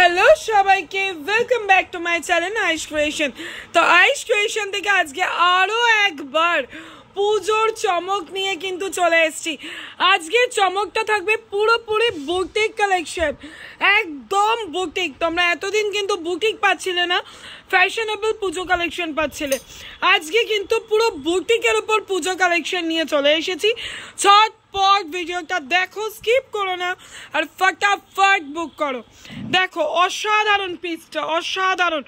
Hello সবাইকে, welcome back to my channel Aish creation. তো Aish creation থেকে আজকে আরও একবার পুজোর চমক নিয়ে কিন্তু চলে এসেছি। আজকের চমকটা থাকবে পুরোপুরি বুটিক কালেকশন, একদম বুটিক। তোমরা এতদিন কিন্তু বুটিক পাচ্ছিলে না, ফ্যাশনেবল পুজো কালেকশন পাচ্ছিলে। আজকে কিন্তু পুরো বুটিকের উপর পুজো কালেকশন নিয়ে চলে এসেছি। ঝটপট ভিডিওটা দেখো, স্কিপ করো না, আর ফটাফট বুক করো। দেখো অসাধারণ পিসটা, অসাধারণ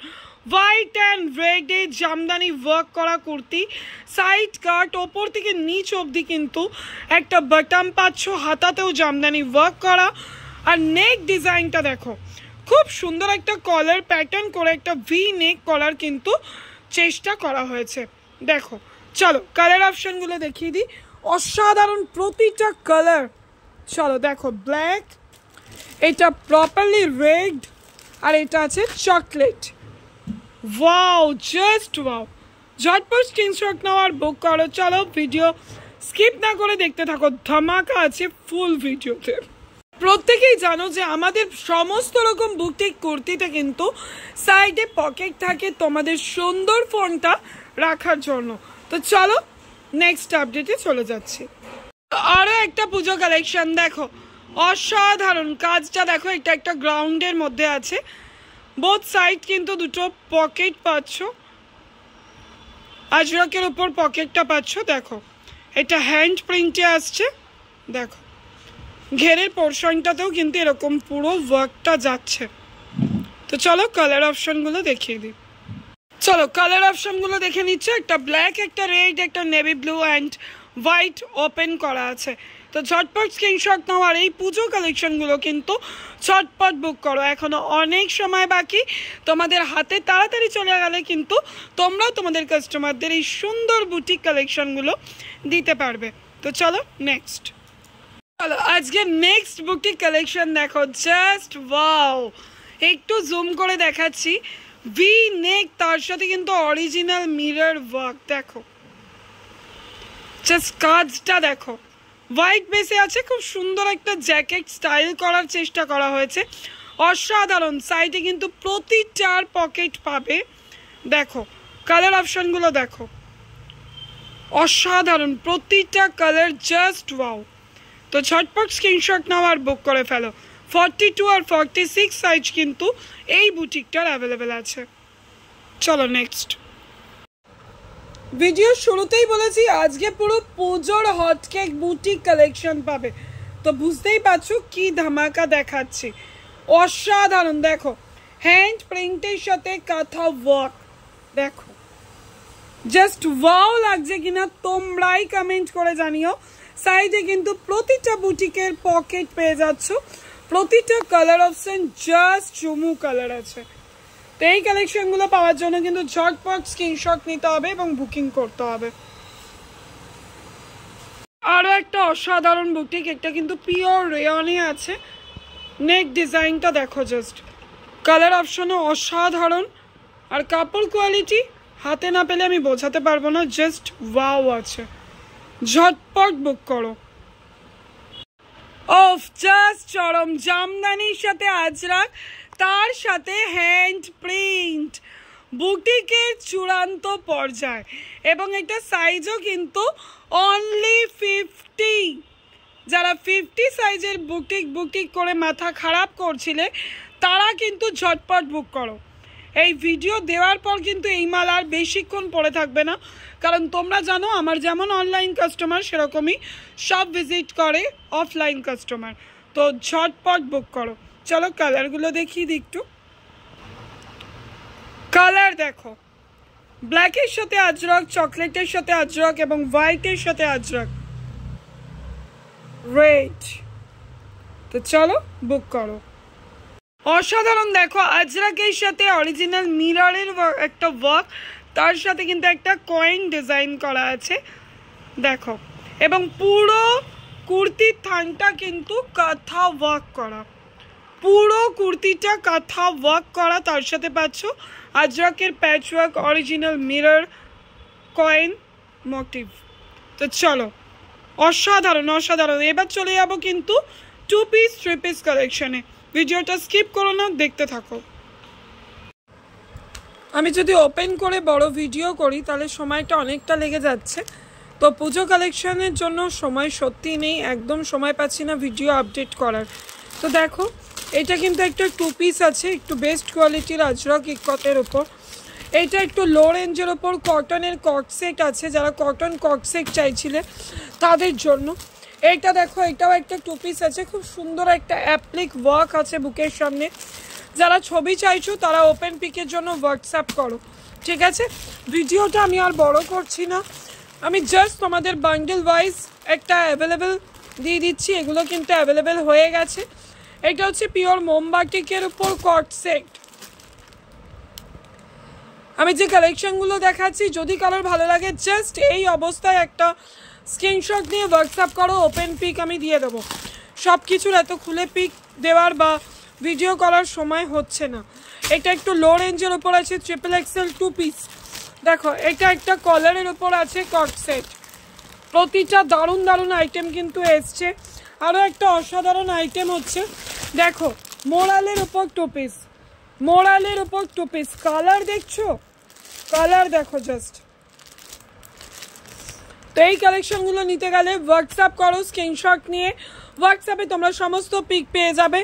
হোয়াইট অ্যান্ড রেডে জামদানি ওয়ার্ক করা কুর্তি, সাইড কাট ওপর থেকে নিচ অবধি কিন্তু একটা বাটন পাচ্ছ, হাতাতেও জামদানি ওয়ার্ক করা। আর নেক ডিজাইনটা দেখো, খুব সুন্দর একটা কলার প্যাটার্ন করে একটা ভি নেক কলার কিন্তু চেষ্টা করা হয়েছে। দেখো, চলো কালার অপশনগুলো দেখিয়ে দিই। অসাধারণ প্রতিটা কালার। চলো দেখো, ব্ল্যাক, এটা প্রপারলি রেড, আর এটা আছে চকলেট। Wow, just wow. ঝটপট স্ক্রিনশট নাও আর বুক করো। চলো ভিডিও স্কিপ না করে দেখতে থাকো, ধামাকা আছে ফুল ভিডিওতে। প্রত্যেকেই জানো যে আমাদের সমস্ত রকম বুটিক কুর্তিতে কিন্তু সাইডে পকেট থাকে তোমাদের সুন্দর ফোনটা রাখার জন্য। তো চলো নেক্সট আপডেটে চলে যাচ্ছি। আরো একটা পুজো কালেকশন দেখো, অসাধারণ কাজটা দেখো। এটা একটা গ্রাউন্ডের মধ্যে আছে, বোথ সাইড কিন্তু দুটো পকেট পাচ্ছ, আজরাকের উপর পকেটটা পাচ্ছ। দেখো এটা হ্যান্ড প্রিন্টে আসছে। দেখো ঘেরের পোর্শনটাতেও কিন্তু এরকম পুরো ওয়ার্কটা যাচ্ছে। তো চলো কালার অপশনগুলো দেখিয়ে দিই। চলো কালার অপশনগুলো দেখে নিচ্ছে। একটা ব্ল্যাক, একটা রেড, একটা navy blue and white open করা আছে। তো ঝটপট স্ক্রিনশট নাও আর এই পুজো কালেকশনগুলো কিন্তু ঝটপট বুক করো, এখনো অনেক সময় বাকি। তোমাদের হাতে তাড়াতাড়ি চলে গেলে কিন্তু তোমরাও তোমাদের কাস্টমারদের এই সুন্দর বুটিক কালেকশনগুলো দিতে পারবে। তো চলো নেক্সট। চলো আজকে নেক্সট বুটিক কালেকশন দেখো, জাস্ট ওয়াও। একটু জুম করে দেখাচ্ছি। ভি নেক, তার সাথে কিন্তু অরিজিনাল মিরর ওয়ার্ক। দেখো জাস্ট কাজটা দেখো, হোয়াইট বেসে আছে, খুব সুন্দর একটা জ্যাকেট স্টাইল করার চেষ্টা করা হয়েছে। অসাধারণ, সাইডে কিন্তু প্রতিটার পকেট পাবে। দেখো কালার অপশনগুলো দেখো, অসাধারণ প্রতিটা কালার, জাস্ট ওয়াও। তো ঝটপট স্ক্রিনশট নাও আর বুক করে ফেলো। 42 আর 46 সাইজ কিন্তু এই বুটিকটার অ্যাভেলেবেল আছে। চলো নেক্সট। ভিডিও শুরুতেই বলেছি আজকে পুরো পুজোর হটকেক বুটিক কালেকশন পাবে, তো বুঝতেই পারছো কি ধামাকা দেখাচ্ছি। অসাধারণ দেখো, হ্যান্ড প্রিন্টের সাথে কাঁথা ওয়ার্ক। দেখো জাস্ট ওয়াও লাগছে কিনা তোমরাই কমেন্ট করে জানিও। সাইডে কিন্তু প্রতিটা বুটিকের পকেট পেয়ে যাচ্ছ, প্রতিটা কালার অপশন জাস্ট চুমু কালার আছে। তো এই কালেকশনগুলো পাওয়ার জন্য কিন্তু ঝটপট স্ক্রিনশট নিতে হবে এবং বুকিং করতে হবে। আরও একটা অসাধারণ বুটিক, এটা কিন্তু পিওর রেয়নে আছে। নেক ডিজাইনটা দেখো, জাস্ট কালার অপশনও অসাধারণ, আর কাপড় কোয়ালিটি হাতে না পেলে আমি বোঝাতে পারবো না, জাস্ট ওয়াও আছে। ঝটপট বুক করো। অফ জাস্ট চরম, জামদানির সাথে আজরাক, তার সাথে হ্যান্ড প্রিন্ট, বুটিকের চূড়ান্ত পর্যায়। এবং এটা সাইজও কিন্তু অনলি 50। যারা 50 সাইজের বুটিক করে মাথা খারাপ করছিলে তারা কিন্তু ঝটপট বুক করো। এই ভিডিও দেওয়ার পর কিন্তু এই মাল আর বেশিক্ষণ পরে থাকবে না, কারণ তোমরা জানো আমার যেমন অনলাইন কাস্টমার সেরকমই সব ভিজিট করে অফলাইন কাস্টমার। তো ঝটপট বুক করো। চলো কালারগুলো দেখিয়ে দিই একটু। কালার দেখো, ব্ল্যাকের সাথে আজরক, চকলেটের সাথে আজরক এবং হোয়াইটের সাথে আজরক, রেড। তো চলো বুক করো। অসাধারণ দেখো, আজরাকের সাথে অরিজিনাল মিররের একটা ওয়ার্ক, তার সাথে কিন্তু একটা কয়েন ডিজাইন করা আছে। দেখো, এবং পুরো কুর্তির থানটা কিন্তু কাঁথা ওয়ার্ক করা, পুরো কুর্তিটা কাঁথা ওয়ার্ক করা। তার সাথে পাচ্ছ আজরাকের patch work, original mirror, coin motif. তো চলো অসাধারণ অসাধারণ। এবার চলে যাবো কিন্তু 2 পিস 3 পিস কালেকশনে। ভিডিওটা স্কিপ করো না, দেখতে থাকো। আমি যদি ওপেন করে বড় ভিডিও করি তাহলে সময়টা অনেকটা লেগে যাচ্ছে, তো পুজো কালেকশনের জন্য সময় সত্যিই নেই, একদম সময় পাচ্ছি না ভিডিও আপডেট করার। তো দেখো এটা কিন্তু একটা 2 পিস আছে, একটু বেস্ট কোয়ালিটির আজরক ইকতের ওপর। এইটা একটু লো রেঞ্জের ওপর কটনের কট সেট আছে, যারা কটন কট সেট চাইছিলে তাদের জন্য। এইটা দেখো, এটাও একটা 2 পিস আছে, খুব সুন্দর একটা অ্যাপ্লিক ওয়ার্ক আছে বুকের সামনে। যারা ছবি চাইছো তারা ওপেন পিকের জন্য হোয়াটসঅ্যাপ করো, ঠিক আছে? ভিডিওটা আমি আর বড় করছি না, আমি জাস্ট তোমাদের বান্ডেল ওয়াইজ একটা অ্যাভেলেবেল দিয়ে দিচ্ছি। এগুলো কিন্তু অ্যাভেলেবেল হয়ে গেছে। এটা হচ্ছে পিওর মোমবাটিকের উপর কট সেট। আমি যে কালেকশনগুলো দেখাচ্ছি যদি কারোর ভালো লাগে জাস্ট এই অবস্থায় একটা স্ক্রিনশট নিয়ে হোয়াটসঅ্যাপ করো, ওপেন পিক আমি দিয়ে দেবো। সব কিছুর এত খুলে পিক দেওয়ার বা ভিডিও করার সময় হচ্ছে না। এটা একটু লো রেঞ্জের ওপর আছে, XXL 2 পিস। দেখো এটা একটা কলারের ওপর আছে কট সেট। প্রতিটা দারুণ দারুণ আইটেম কিন্তু এসছে। আরও একটা অসাধারণ আইটেম হচ্ছে, দেখো মোরালের ওপর 2 পিস, মোরালের ওপর 2 পিস। কালার দেখছো, কালার দেখো জাস্ট। তো এই কালেকশনগুলো নিতে গেলে হোয়াটসঅ্যাপ করো, স্ক্রিনশট নিয়ে হোয়াটসঅ্যাপে তোমরা সমস্ত পিক পেয়ে যাবে।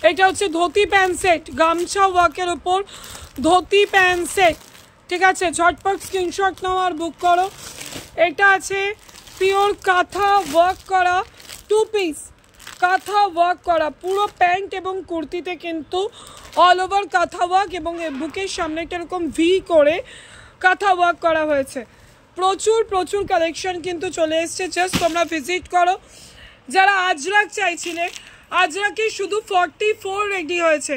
এটা হচ্ছে ধুতি প্যান্ট সেট, গামছা ওয়ার্কের ওপর ধুতি প্যান্ট সেট, ঠিক আছে? ঝটপট স্ক্রিনশট নাও আর বুক করো। এটা আছে পিওর কাঁথা ওয়ার্ক করা 2 পিস, কাঁথা ওয়ার্ক করা পুরো প্যান্ট এবং কুর্তিতে কিন্তু অল ওভার কাঁথা ওয়ার্ক, এবং বুকের সামনেটা এরকম ভি করে কাঁথা ওয়ার্ক করা হয়েছে। প্রচুর প্রচুর কালেকশন কিন্তু চলে এসছে, জাস্ট তোমরা ভিজিট করো। যারা আজরাক চাইছিলে, আজরাকে শুধু 44 রেডি হয়েছে,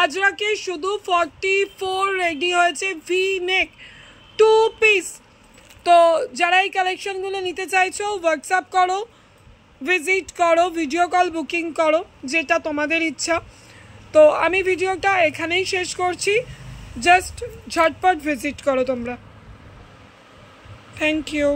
আজরাকে শুধু 44 রেডি হয়েছে, ভি নেক 2 পিস। তো যারা এই কালেকশনগুলো নিতে চাইছো হোয়াটসঅ্যাপ করো, ভিজিট করো, ভিডিও কল বুকিং করো, যেটা তোমাদের ইচ্ছা। তো আমি ভিডিওটা এখানেই শেষ করছি, জাস্ট ঝটপট ভিজিট করো তোমরা। Thank you.